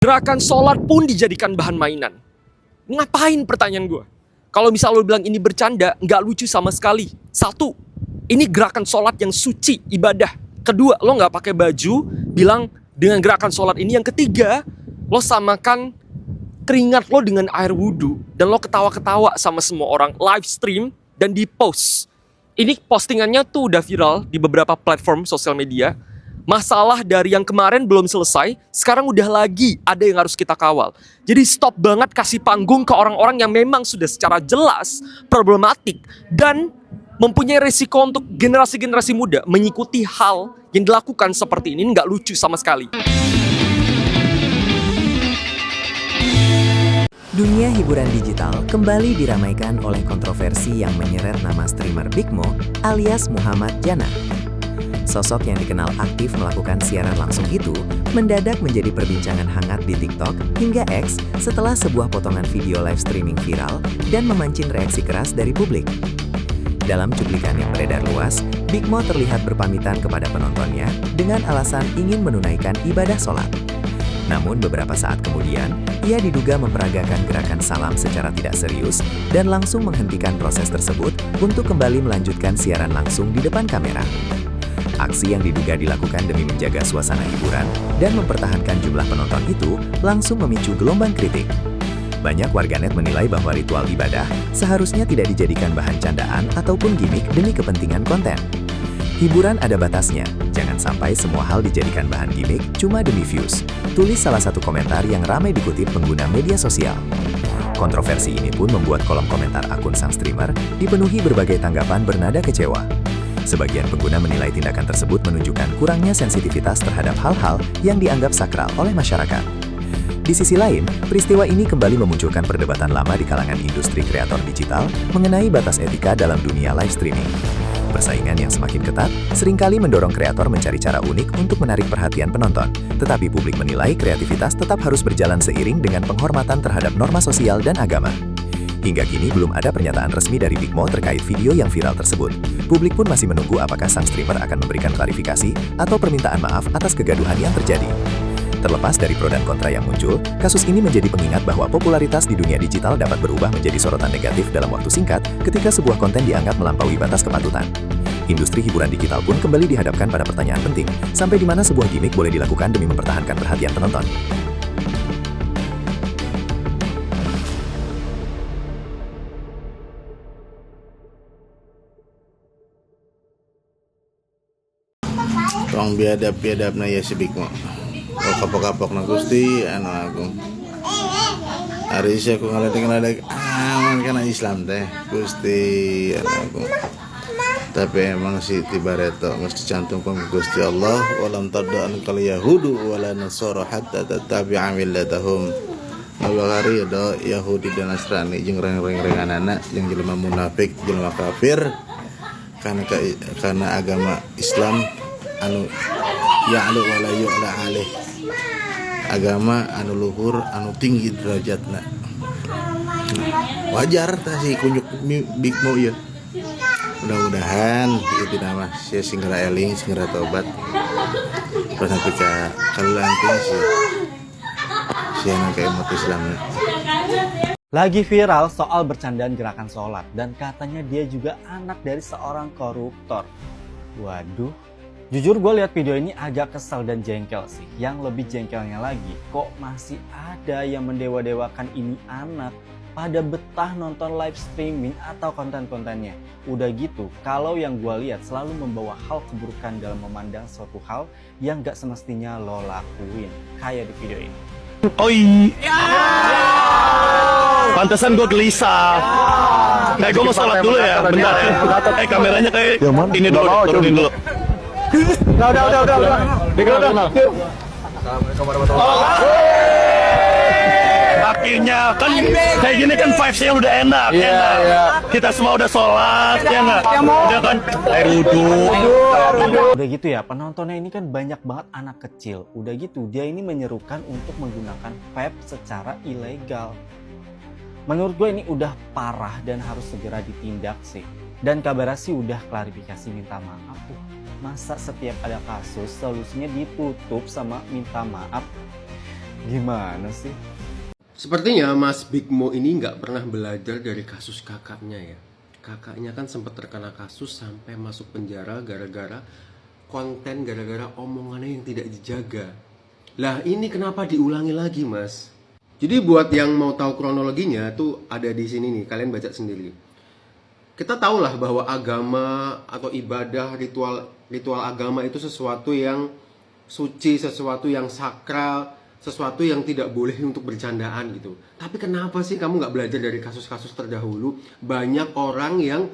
Gerakan sholat pun dijadikan bahan mainan. Ngapain pertanyaan gue? Kalau misal lo bilang ini bercanda, nggak lucu sama sekali. Satu, ini gerakan sholat yang suci, ibadah. Kedua, lo nggak pakai baju, bilang dengan gerakan sholat ini. Yang ketiga, lo samakan keringat lo dengan air wudhu. Dan lo ketawa-ketawa sama semua orang, live stream dan di post. Ini postingannya tuh udah viral di beberapa platform sosial media. Masalah dari yang kemarin belum selesai, sekarang udah lagi ada yang harus kita kawal. Jadi stop banget kasih panggung ke orang-orang yang memang sudah secara jelas problematik dan mempunyai resiko untuk generasi-generasi muda mengikuti hal yang dilakukan seperti ini. Nggak lucu sama sekali. Dunia hiburan digital kembali diramaikan oleh kontroversi yang menyeret nama streamer Big Mo alias Muhammad Jana. Sosok yang dikenal aktif melakukan siaran langsung itu mendadak menjadi perbincangan hangat di TikTok hingga X setelah sebuah potongan video live streaming viral dan memancing reaksi keras dari publik. Dalam cuplikan yang beredar luas, Big Mo terlihat berpamitan kepada penontonnya dengan alasan ingin menunaikan ibadah sholat. Namun beberapa saat kemudian, ia diduga memperagakan gerakan salam secara tidak serius dan langsung menghentikan proses tersebut untuk kembali melanjutkan siaran langsung di depan kamera. Aksi yang diduga dilakukan demi menjaga suasana hiburan dan mempertahankan jumlah penonton itu langsung memicu gelombang kritik. Banyak warganet menilai bahwa ritual ibadah seharusnya tidak dijadikan bahan candaan ataupun gimmick demi kepentingan konten. Hiburan ada batasnya, jangan sampai semua hal dijadikan bahan gimmick cuma demi views, tulis salah satu komentar yang ramai dikutip pengguna media sosial. Kontroversi ini pun membuat kolom komentar akun sang streamer dipenuhi berbagai tanggapan bernada kecewa. Sebagian pengguna menilai tindakan tersebut menunjukkan kurangnya sensitivitas terhadap hal-hal yang dianggap sakral oleh masyarakat. Di sisi lain, peristiwa ini kembali memunculkan perdebatan lama di kalangan industri kreator digital mengenai batas etika dalam dunia live streaming. Persaingan yang semakin ketat seringkali mendorong kreator mencari cara unik untuk menarik perhatian penonton, tetapi publik menilai kreativitas tetap harus berjalan seiring dengan penghormatan terhadap norma sosial dan agama. Hingga kini belum ada pernyataan resmi dari Big Mo terkait video yang viral tersebut. Publik pun masih menunggu apakah sang streamer akan memberikan klarifikasi atau permintaan maaf atas kegaduhan yang terjadi. Terlepas dari pro dan kontra yang muncul, kasus ini menjadi pengingat bahwa popularitas di dunia digital dapat berubah menjadi sorotan negatif dalam waktu singkat ketika sebuah konten dianggap melampaui batas kepatutan. Industri hiburan digital pun kembali dihadapkan pada pertanyaan penting, sampai di mana sebuah gimmick boleh dilakukan demi mempertahankan perhatian penonton. Tong biadab na ya si Big Mo. O kapok-kapok na Gusti, ano agung. Ari siya kung ngaladik-ngaladik, aman ka na Islam teh. Gusti, ano agung. Tapi emang si Tibareto mesti cantumkan Gusti Allah, walam tada'an kal yahudu wala nasara hatta tattabi'a millatahum. Nabakari ada Yahudi dan Nasrani jeung reng-renganana jeung jelema munafik, jelema kafir karena agama Islam anu ya'lu wala yu'la alih, agama anu luhur anu tinggi derajatna. Wajar tah si kunjuk Big Mo ya. Mudah-mudahan itu nama si segera eling, segera tobat. Terus nanti kalanting si anak emot Islamnya. Lagi viral soal bercandaan gerakan sholat dan katanya dia juga anak dari seorang koruptor. Waduh, jujur gue lihat video ini agak kesal dan jengkel sih. Yang lebih jengkelnya lagi, kok masih ada yang mendewa-dewakan ini anak pada betah nonton live streaming atau konten-kontennya. Udah gitu, kalau yang gue lihat selalu membawa hal keburukan dalam memandang suatu hal yang gak semestinya lo lakuin. Kayak di video ini. Oh iya. Pantesan gue gelisah. Kayak gue mau sholat dulu ya, bentar ya. Kameranya kayak ini dulu, turunin dulu. Udah. Akhirnya kan kayak gini kan vibes-nya udah enak. Kita semua udah sholat, ya nggak? Udah kan air wudhu. Udah gitu ya, penontonnya ini kan banyak banget anak kecil. Udah gitu, dia ini menyerukan untuk menggunakan vape secara ilegal. Menurut gue ini udah parah dan harus segera ditindak sih. Dan kabarnya sih udah klarifikasi minta maaf tuh. Masa setiap ada kasus solusinya ditutup sama minta maaf? Gimana sih? Sepertinya Mas Bigmo ini nggak pernah belajar dari kasus kakaknya ya. Kakaknya kan sempat terkena kasus sampai masuk penjara gara-gara konten, gara-gara omongannya yang tidak dijaga. Lah ini kenapa diulangi lagi Mas? Jadi buat yang mau tahu kronologinya tuh ada di sini nih, kalian baca sendiri. Kita tahulah bahwa agama atau ibadah, ritual agama itu sesuatu yang suci, sesuatu yang sakral, sesuatu yang tidak boleh untuk bercandaan gitu. Tapi kenapa sih kamu nggak belajar dari kasus-kasus terdahulu? Banyak orang yang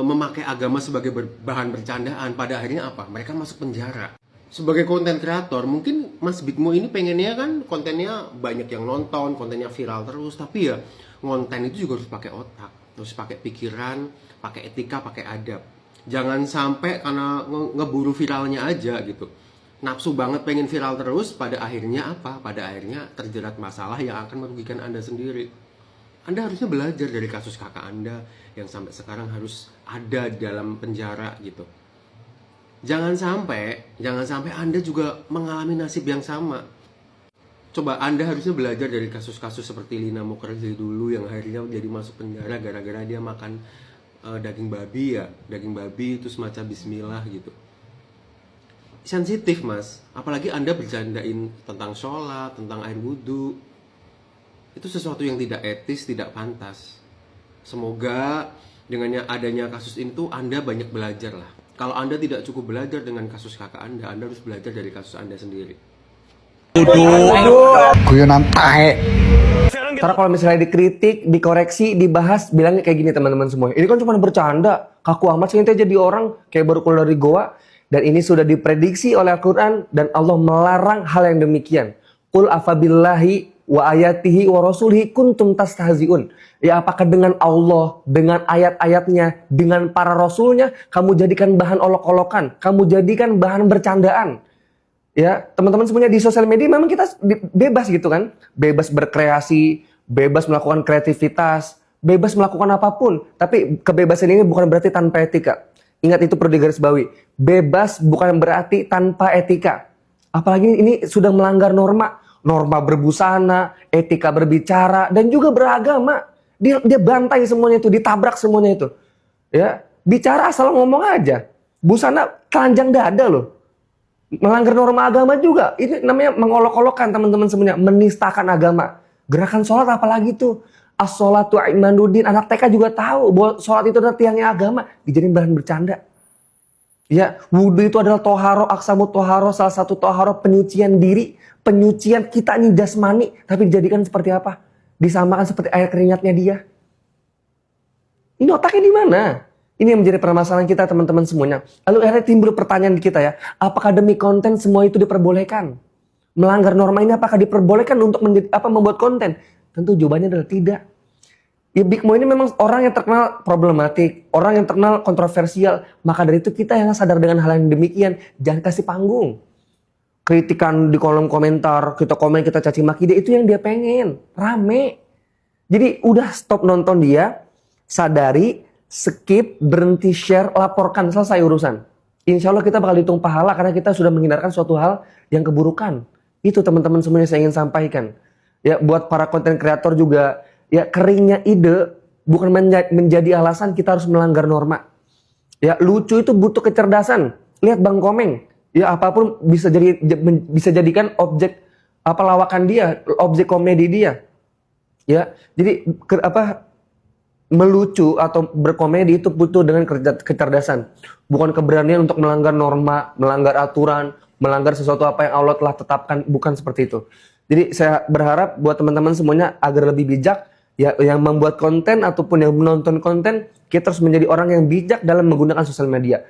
memakai agama sebagai bahan bercandaan. Pada akhirnya apa? Mereka masuk penjara. Sebagai konten kreator, mungkin Mas Bigmo ini pengennya kan kontennya banyak yang nonton, kontennya viral terus. Tapi ya konten itu juga harus pakai otak, harus pakai pikiran, pakai etika, pakai adab. Jangan sampai karena ngeburu viralnya aja gitu. Nafsu banget pengen viral terus, pada akhirnya apa? Pada akhirnya terjerat masalah yang akan merugikan Anda sendiri. Anda harusnya belajar dari kasus kakak Anda yang sampai sekarang harus ada dalam penjara gitu. Jangan sampai Anda juga mengalami nasib yang sama. Coba Anda harusnya belajar dari kasus-kasus seperti Lina Mukherjee dulu yang akhirnya jadi masuk penjara gara-gara dia makan daging babi ya. Daging babi itu semacam bismillah gitu. Sensitif Mas, apalagi Anda bercandain tentang sholat, tentang air wudhu. Itu sesuatu yang tidak etis, tidak pantas. Semoga dengan adanya kasus ini tuh Anda banyak belajar lah. Kalau Anda tidak cukup belajar dengan kasus kakak Anda harus belajar dari kasus Anda sendiri. Guyonan tahe. Karena kalau misalnya dikritik, dikoreksi, dibahas, bilangnya kayak gini teman-teman semua. Ini kan cuma bercanda. Kaku amat sih ente jadi orang kayak baru keluar dari goa. Dan ini sudah diprediksi oleh Al-Quran dan Allah melarang hal yang demikian. Qul afabillahi wa ayatihi wa rasulihi kuntum tastahzi'un. Ya apakah dengan Allah, dengan ayat-ayatnya, dengan para rasulnya, kamu jadikan bahan olok-olokan, kamu jadikan bahan bercandaan. Ya, teman-teman semuanya di sosial media memang kita bebas gitu kan. Bebas berkreasi, bebas melakukan kreativitas, bebas melakukan apapun. Tapi kebebasan ini bukan berarti tanpa etika. Ingat itu perlu digarisbawahi. Bebas bukan berarti tanpa etika. Apalagi ini sudah melanggar norma. Norma berbusana, etika berbicara, dan juga beragama. Dia bantai semuanya itu, ditabrak semuanya itu. Ya, bicara asal ngomong aja. Busana telanjang dada loh. Melanggar norma agama juga. Ini namanya mengolok-olokkan teman-teman semuanya, menistakan agama. Gerakan sholat apalagi tuh. As-sholatu imanuddin. Anak TK juga tahu bahwa sholat itu adalah tiangnya agama. Dijadiin bahan bercanda. Ya, wudhu itu adalah toharo, aksamu toharo, salah satu toharo penyucian diri, penyucian kita ini jasmani, tapi dijadikan seperti apa? Disamakan seperti air keringatnya dia. Ini otaknya di mana? Ini yang menjadi permasalahan kita teman-teman semuanya. Lalu akhirnya timbul pertanyaan di kita ya, apakah demi konten semua itu diperbolehkan? Melanggar norma ini apakah diperbolehkan untuk membuat konten? Tentu jawabannya adalah tidak. Ya, Bigmo ini memang orang yang terkenal problematik, orang yang terkenal kontroversial. Maka dari itu kita yang sadar dengan hal yang demikian, jangan kasih panggung. Kritikan di kolom komentar, kita komen, kita caci maki dia, itu yang dia pengen. Rame. Jadi udah stop nonton dia, sadari, skip, berhenti share, laporkan, selesai urusan. Insya Allah kita bakal dihitung pahala karena kita sudah menghindarkan suatu hal yang keburukan. Itu teman-teman semuanya saya ingin sampaikan. Ya, buat para konten kreator juga, ya keringnya ide bukan menjadi alasan kita harus melanggar norma. Ya, lucu itu butuh kecerdasan. Lihat Bang Komeng. Ya, apapun bisa jadikan objek lawakan dia, objek komedi dia. Ya, jadi melucu atau berkomedi itu butuh dengan kecerdasan. Bukan keberanian untuk melanggar norma, melanggar aturan, melanggar sesuatu apa yang Allah telah tetapkan, bukan seperti itu. Jadi saya berharap buat teman-teman semuanya agar lebih bijak, ya, yang membuat konten ataupun yang menonton konten, kita harus menjadi orang yang bijak dalam menggunakan sosial media.